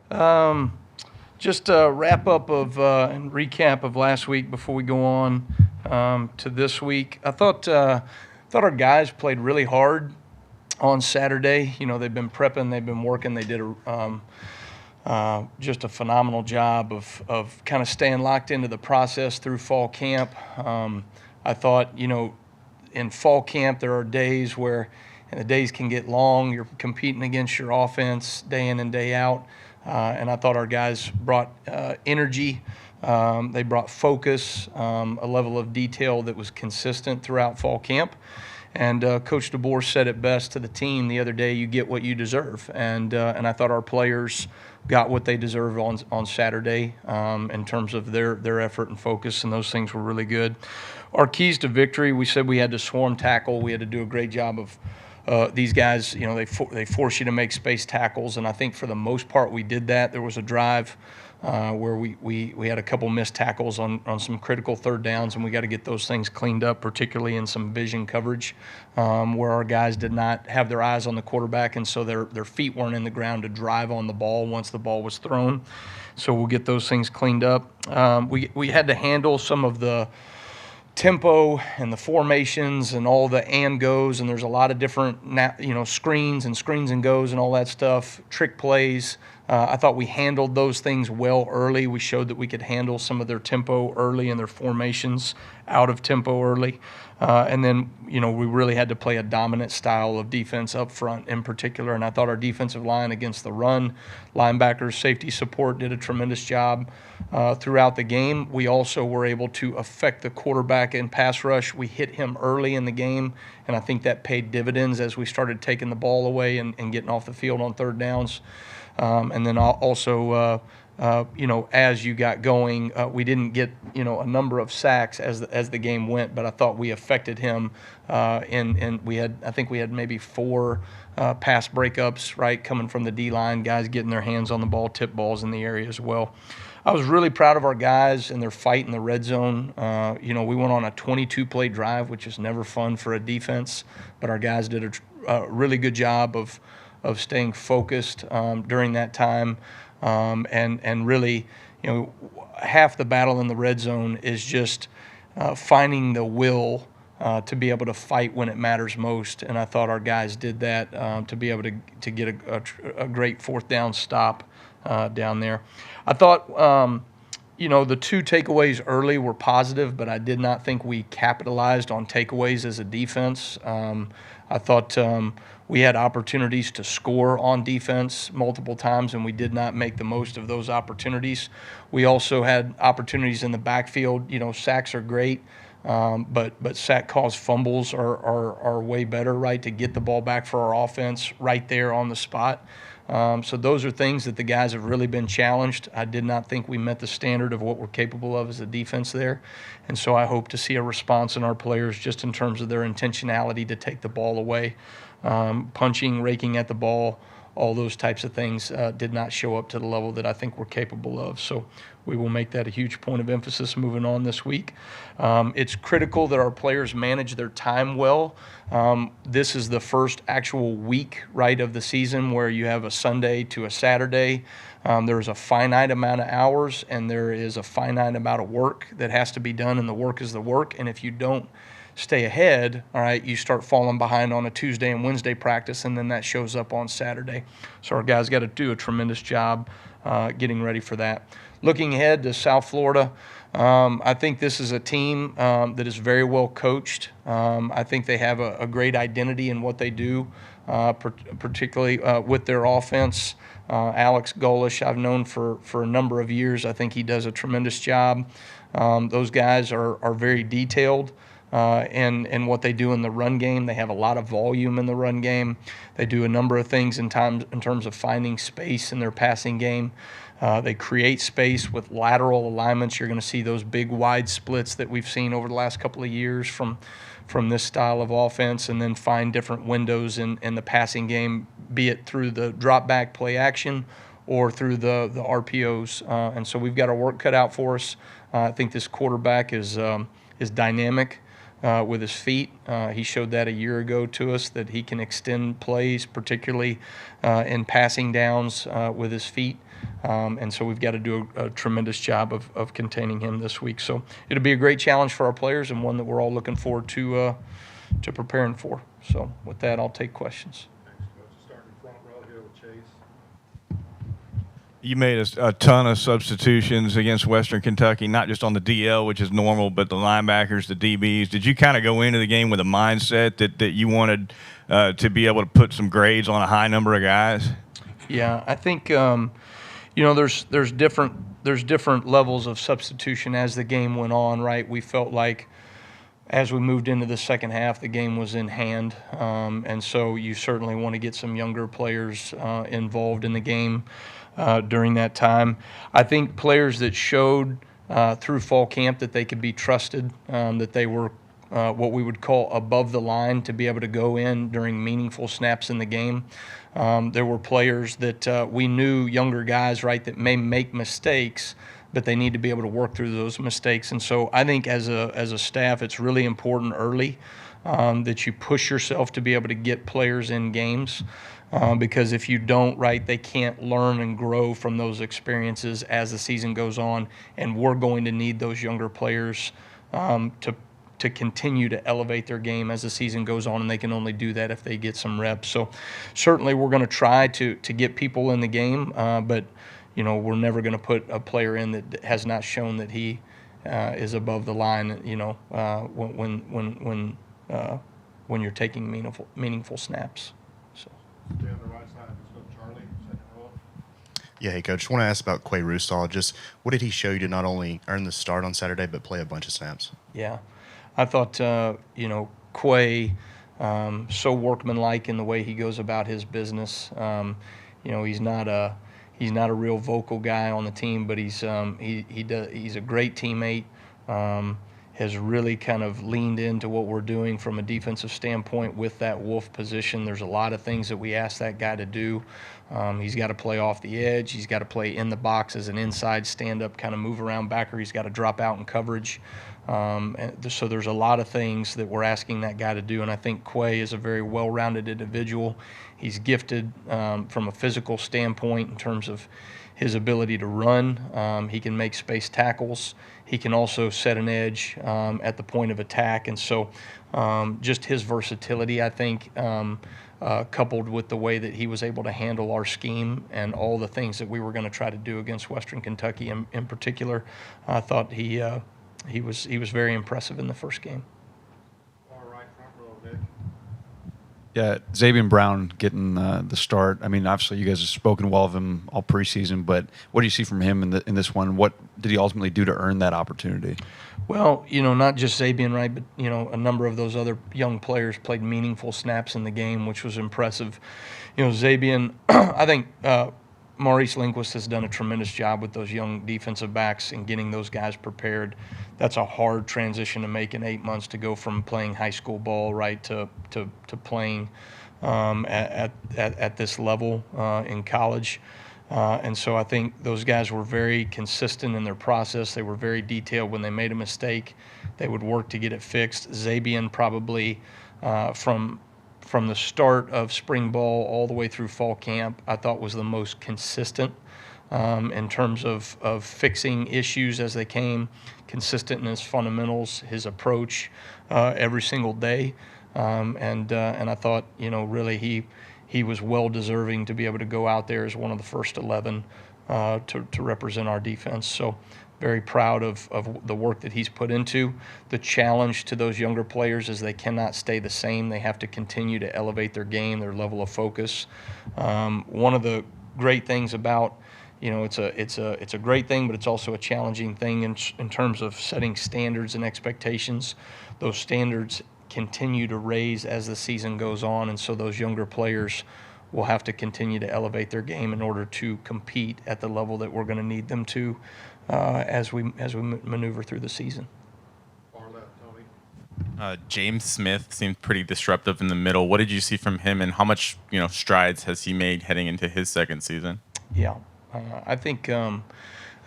Um, just a wrap up of and recap of last week before we go on to this week. I thought our guys played really hard on Saturday. You know, they've been prepping, they've been working, they did just a phenomenal job of kind of staying locked into the process through fall camp. I thought, in fall camp there are days where, and the days can get long. You're competing against your offense day in and day out. And I thought our guys brought energy. They brought focus, a level of detail that was consistent throughout fall camp. And Coach DeBoer said it best to the team the other day: "You get what you deserve." And I thought our players got what they deserve on Saturday in terms of their effort and focus, and those things were really good. Our keys to victory: we said we had to swarm tackle. We had to do a great job of these guys. They force you to make space tackles, and I think for the most part we did that. There was a drive where we had a couple missed tackles on some critical third downs, and we got to get those things cleaned up, particularly in some vision coverage where our guys did not have their eyes on the quarterback, and so their feet weren't in the ground to drive on the ball once the ball was thrown. So we'll get those things cleaned up. We had to handle some of the tempo and the formations and all the and goes, and there's a lot of different screens and goes and all that stuff, trick plays. I thought we handled those things well early. We showed that we could handle some of their tempo early and their formations out of tempo early. And then, we really had to play a dominant style of defense up front in particular. And I thought our defensive line against the run, linebackers, safety support did a tremendous job throughout the game. We also were able to affect the quarterback in pass rush. We hit him early in the game, and I think that paid dividends as we started taking the ball away and getting off the field on third downs. And then also, as you got going, we didn't get, a number of sacks as the game went, but I thought we affected him. And I think we had maybe 4 pass breakups, right, coming from the D-line, guys getting their hands on the ball, tip balls in the area as well. I was really proud of our guys and their fight in the red zone. We went on a 22-play drive, which is never fun for a defense, but our guys did a really good job of staying focused during that time, and really, half the battle in the red zone is just finding the will to be able to fight when it matters most. And I thought our guys did that to be able to get a great fourth down stop down there. I thought the 2 takeaways early were positive, but I did not think we capitalized on takeaways as a defense. I thought we had opportunities to score on defense multiple times, and we did not make the most of those opportunities. We also had opportunities in the backfield. Sacks are great, but sack caused fumbles are way better, right, to get the ball back for our offense right there on the spot. So those are things that the guys have really been challenged. I did not think we met the standard of what we're capable of as a defense there. And so I hope to see a response in our players just in terms of their intentionality to take the ball away. Punching, raking at the ball, all those types of things did not show up to the level that I think we're capable of. So we will make that a huge point of emphasis moving on this week. It's critical that our players manage their time well. This is the first actual week, right, of the season where you have a Sunday to a Saturday. There's a finite amount of hours, and there is a finite amount of work that has to be done, and the work is the work. And if you don't stay ahead, all right, you start falling behind on a Tuesday and Wednesday practice, and then that shows up on Saturday. So our guys got to do a tremendous job getting ready for that. Looking ahead to South Florida, I think this is a team that is very well coached. I think they have a great identity in what they do, particularly with their offense. Alex Golish, I've known for a number of years. I think he does a tremendous job. Those guys are very detailed in what they do in the run game. They have a lot of volume in the run game. They do a number of things in terms of finding space in their passing game. They create space with lateral alignments. You're going to see those big wide splits that we've seen over the last couple of years from this style of offense, and then find different windows in the passing game, be it through the drop back play action or through the RPOs. And so we've got our work cut out for us. I think this quarterback is dynamic. with his feet. He showed that a year ago to us, that he can extend plays, particularly in passing downs with his feet. And so we've got to do a tremendous job of containing him this week. So it'll be a great challenge for our players, and one that we're all looking forward to preparing for. So with that, I'll take questions. Thanks, Coach. Starting front row here with Chase. You made a ton of substitutions against Western Kentucky, not just on the DL, which is normal, but the linebackers, the DBs. Did you kind of go into the game with a mindset that you wanted to be able to put some grades on a high number of guys? Yeah, I think there's different levels of substitution as the game went on. Right, we felt like as we moved into the second half, the game was in hand, and so you certainly want to get some younger players involved in the game during that time. I think players that showed through fall camp that they could be trusted, that they were what we would call above the line to be able to go in during meaningful snaps in the game. There were players that we knew, younger guys, right, that may make mistakes, but they need to be able to work through those mistakes. And so I think as a staff, it's really important early that you push yourself to be able to get players in games, because if you don't, right, they can't learn and grow from those experiences as the season goes on. And we're going to need those younger players to continue to elevate their game as the season goes on, and they can only do that if they get some reps. So certainly we're going to try to get people in the game, but we're never going to put a player in that has not shown that he is above the line. When you're taking meaningful snaps. So. Stay on the right side. Let's go Charlie, second row. Yeah, hey, Coach. I want to ask about Quay Rustal. Just what did he show you to not only earn the start on Saturday, but play a bunch of snaps? Yeah, I thought, Quay, so workmanlike in the way he goes about his business. He's not a real vocal guy on the team, but he's a great teammate. Has really kind of leaned into what we're doing from a defensive standpoint with that wolf position. There's a lot of things that we ask that guy to do. He's got to play off the edge. He's got to play in the box as an inside stand-up kind of move around backer. He's got to drop out in coverage. So there's a lot of things that we're asking that guy to do, and I think Quay is a very well-rounded individual. He's gifted from a physical standpoint in terms of his ability to run. He can make space tackles. He can also set an edge at the point of attack. And so just his versatility, I think, coupled with the way that he was able to handle our scheme and all the things that we were going to try to do against Western Kentucky in particular, I thought he was very impressive in the first game. All right, front row, Nick. Yeah, Xavier Brown getting the start. I mean, obviously you guys have spoken well of him all preseason, but what do you see from him in this one? What did he ultimately do to earn that opportunity? Well, not just Xavier, right, but, a number of those other young players played meaningful snaps in the game, which was impressive. Xavier, I think Maurice Lindquist has done a tremendous job with those young defensive backs and getting those guys prepared. That's a hard transition to make in 8 months, to go from playing high school ball, right, to playing at this level in college. And so I think those guys were very consistent in their process. They were very detailed. When they made a mistake, they would work to get it fixed. Xavier probably from the start of spring ball all the way through fall camp, I thought was the most consistent in terms of fixing issues as they came, consistent in his fundamentals, his approach every single day. And I thought, really he was well deserving to be able to go out there as one of the first 11 to represent our defense. So very proud of the work that he's put into. The challenge to those younger players is they cannot stay the same. They have to continue to elevate their game, their level of focus. One of the great things about, it's a great thing, but it's also a challenging thing in terms of setting standards and expectations. Those standards continue to raise as the season goes on, and so those younger players will have to continue to elevate their game in order to compete at the level that we're going to need them to as we maneuver through the season. Far left, Tony. James Smith seemed pretty disruptive in the middle. What did you see from him, and how much strides has he made heading into his second season? Yeah, I think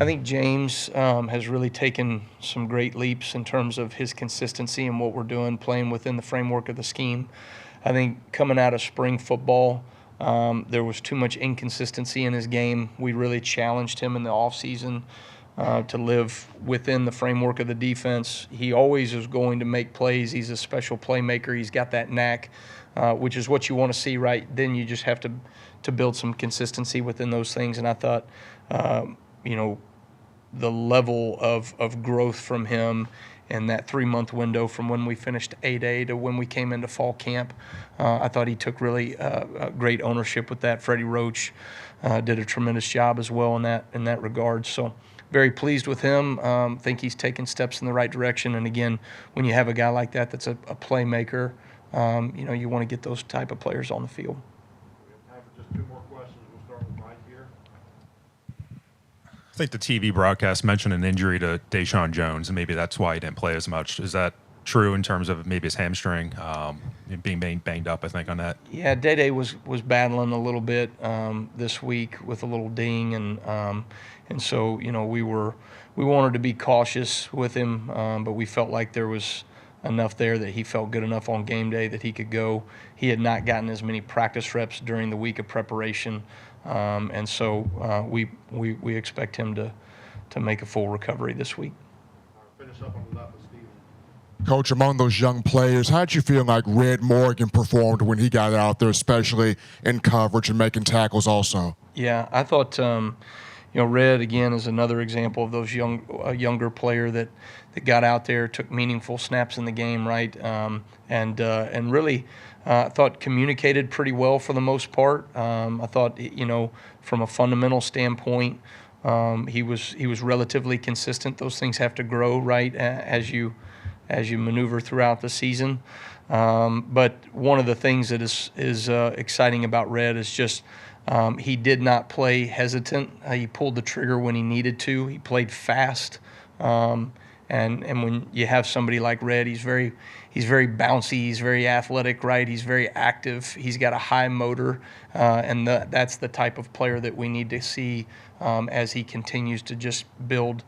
I think James has really taken some great leaps in terms of his consistency and what we're doing, playing within the framework of the scheme. I think coming out of spring football, there was too much inconsistency in his game. We really challenged him in the offseason to live within the framework of the defense. He always is going to make plays. He's a special playmaker. He's got that knack, which is what you want to see, right? Then you just have to build some consistency within those things. And I thought, the level of growth from him in that 3-month window from when we finished 8A to when we came into fall camp, I thought he took really great ownership with that. Freddie Roach did a tremendous job as well in that regard. So very pleased with him. Think he's taken steps in the right direction. And again, when you have a guy like that that's a playmaker, you want to get those type of players on the field. We have time for just 2 more questions. We'll start with Mike here. I think the TV broadcast mentioned an injury to Deshaun Jones, and maybe that's why he didn't play as much. Is that true in terms of maybe his hamstring being banged up, I think, on that? Yeah, Day was battling a little bit this week with a little ding, and so we wanted to be cautious with him, but we felt like there was enough there that he felt good enough on game day that he could go. He had not gotten as many practice reps during the week of preparation, and so we expect him to make a full recovery this week. All right, finish up on the left with Steven. Coach, among those young players, how did you feel like Red Morgan performed when he got out there, especially in coverage and making tackles also? Yeah, I thought, Red, again, is another example of those younger player that got out there, took meaningful snaps in the game, right? And really, I thought communicated pretty well for the most part. I thought, from a fundamental standpoint, he was relatively consistent. Those things have to grow, right, as you maneuver throughout the season. But one of the things that is exciting about Red is just he did not play hesitant. He pulled the trigger when he needed to. He played fast. And when you have somebody like Red, he's very bouncy. He's very athletic, right? He's very active. He's got a high motor, and that's the type of player that we need to see as he continues to just build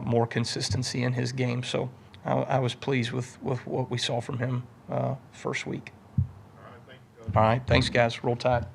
more consistency in his game. So I was pleased with what we saw from him first week. All right, thank you, Coach. All right, thanks, guys. Roll Tide.